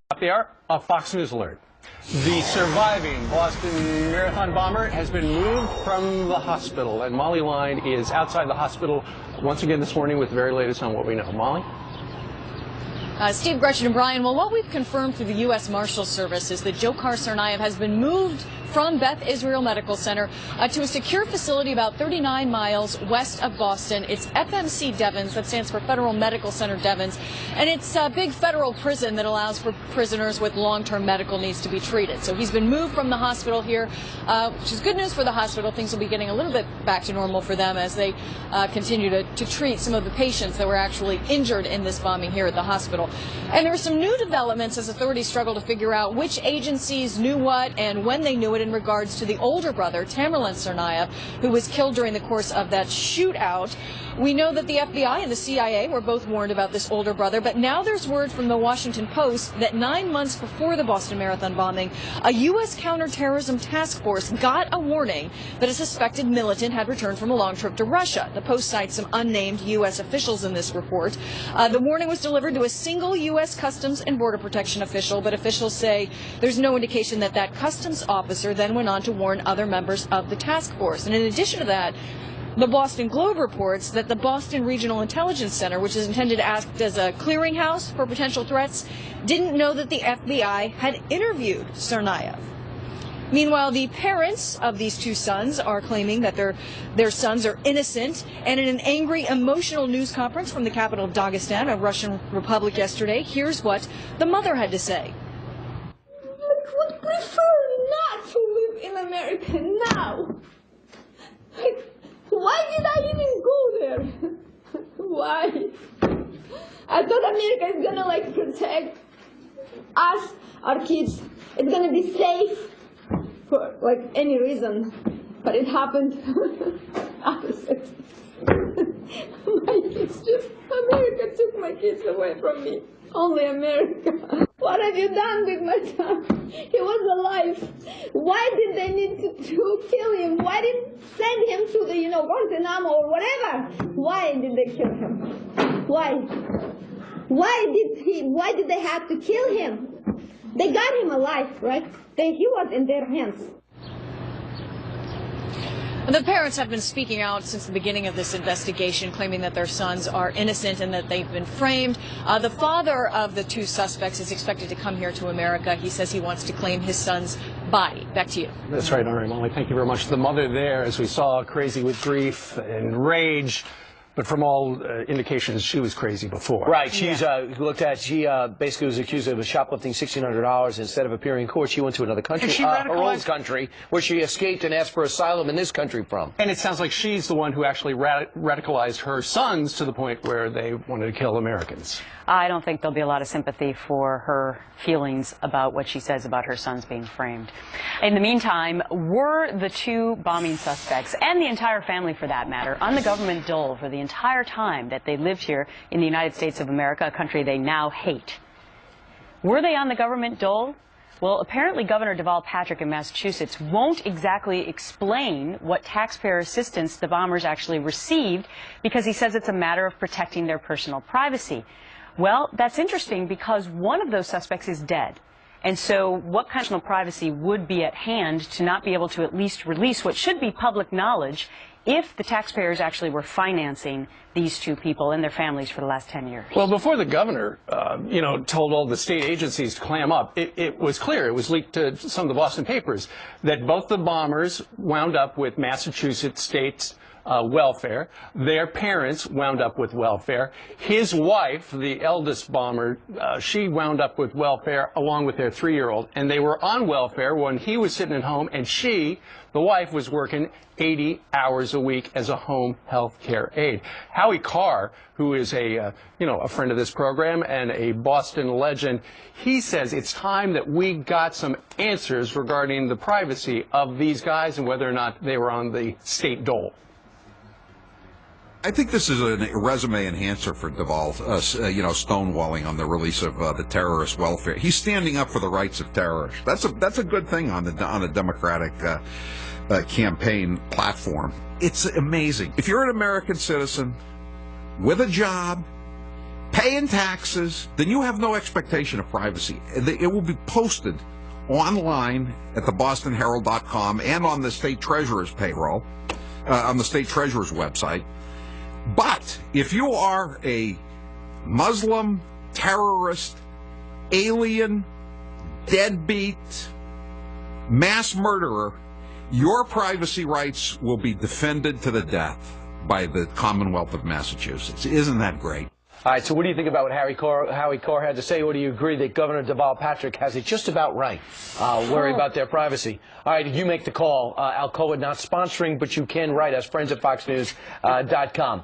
Up there, a Fox News alert. The surviving Boston Marathon bomber has been moved from the hospital, and Molly Line is outside the hospital once again this morning with the very latest on what we know. Molly? Steve, Gretchen, and Brian, well, what we've confirmed through the U.S. Marshals Service is that Dzhokhar Tsarnaev has been moved from Beth Israel Medical Center to a secure facility about 39 miles west of Boston. It's FMC Devens, that stands for Federal Medical Center Devens, and it's a big federal prison that allows for prisoners with long-term medical needs to be treated. So he's been moved from the hospital here, which is good news for the hospital. Things will be getting a little bit back to normal for them as they continue to treat some of the patients that were actually injured in this bombing here at the hospital. And there are some new developments as authorities struggle to figure out which agencies knew what and when they knew it in regards to the older brother, Tamerlan Tsarnaev, who was killed during the course of that shootout. We know that the FBI and the CIA were both warned about this older brother, but now there's word from the Washington Post that 9 months before the Boston Marathon bombing, a U.S. counterterrorism task force got a warning that a suspected militant had returned from a long trip to Russia. The Post cites some unnamed U.S. officials in this report. The warning was delivered to a single U.S. Customs and Border Protection official, but officials say there's no indication that that customs officer then went on to warn other members of the task force. And in addition to that, the Boston Globe reports that the Boston Regional Intelligence Center, which is intended to act as a clearinghouse for potential threats, didn't know that the FBI had interviewed Tsarnaev. Meanwhile, the parents of these two sons are claiming that their sons are innocent, and in an angry, emotional news conference from the capital of Dagestan, a Russian republic yesterday, here's what the mother had to say. I would prefer not to live in America now. Why did I even go there? Why? I thought America is gonna protect us, our kids. It's gonna be safe for any reason, but it happened opposite. My kids America took my kids away from me. Only America. What have you done with my son? He was alive. Why did they need to kill him? Why didn't send him to the, Guantanamo or whatever? Why did they kill him? Why? Why did they have to kill him? They got him alive, right? He was in their hands. The parents have been speaking out since the beginning of this investigation, claiming that their sons are innocent and that they've been framed. The father of the two suspects is expected to come here to America. He says he wants to claim his son's body. Back to you. That's right, all right, Molly. Thank you very much. The mother there, as we saw, crazy with grief and rage. But from all indications, she was crazy before. Right. She's looked at. She basically was accused of shoplifting $1,600. Instead of appearing in court, she went to another country, her own country, where she escaped and asked for asylum in this country from. And it sounds like she's the one who actually radicalized her sons to the point where they wanted to kill Americans. I don't think there'll be a lot of sympathy for her feelings about what she says about her sons being framed. In the meantime, were the two bombing suspects, and the entire family for that matter, on the government dole for the entire time that they lived here in the United States of America, a country they now hate? Were they on the government dole? Well, apparently Governor Deval Patrick in Massachusetts won't exactly explain what taxpayer assistance the bombers actually received because he says it's a matter of protecting their personal privacy. Well, that's interesting because one of those suspects is dead. And so what kind of privacy would be at hand to not be able to at least release what should be public knowledge if the taxpayers actually were financing these two people and their families for the last 10 years? Well, before the governor, told all the state agencies to clam up, it was clear, it was leaked to some of the Boston papers, that both the bombers wound up with Massachusetts state's welfare. Their parents wound up with welfare. His wife, the eldest bomber, she wound up with welfare along with their 3-year-old. And they were on welfare when he was sitting at home, and she, the wife, was working 80 hours a week as a home health care aide. Howie Carr, who is a friend of this program and a Boston legend, he says it's time that we got some answers regarding the privacy of these guys and whether or not they were on the state dole. I think this is a resume enhancer for Deval, stonewalling on the release of the terrorist welfare. He's standing up for the rights of terrorists. That's a good thing on a Democratic campaign platform. It's amazing. If you're an American citizen with a job, pay paying taxes, then you have no expectation of privacy. It will be posted online at the BostonHerald.com and on the state treasurer's payroll, on the state treasurer's website. But if you are a Muslim, terrorist, alien, deadbeat, mass murderer, your privacy rights will be defended to the death by the Commonwealth of Massachusetts. Isn't that great? All right, so what do you think about what Howie Carr had to say, or do you agree that Governor Deval Patrick has it just about right? Worry about their privacy. All right, you make the call. Alcoa not sponsoring, but you can write us, friends at FoxNews.com.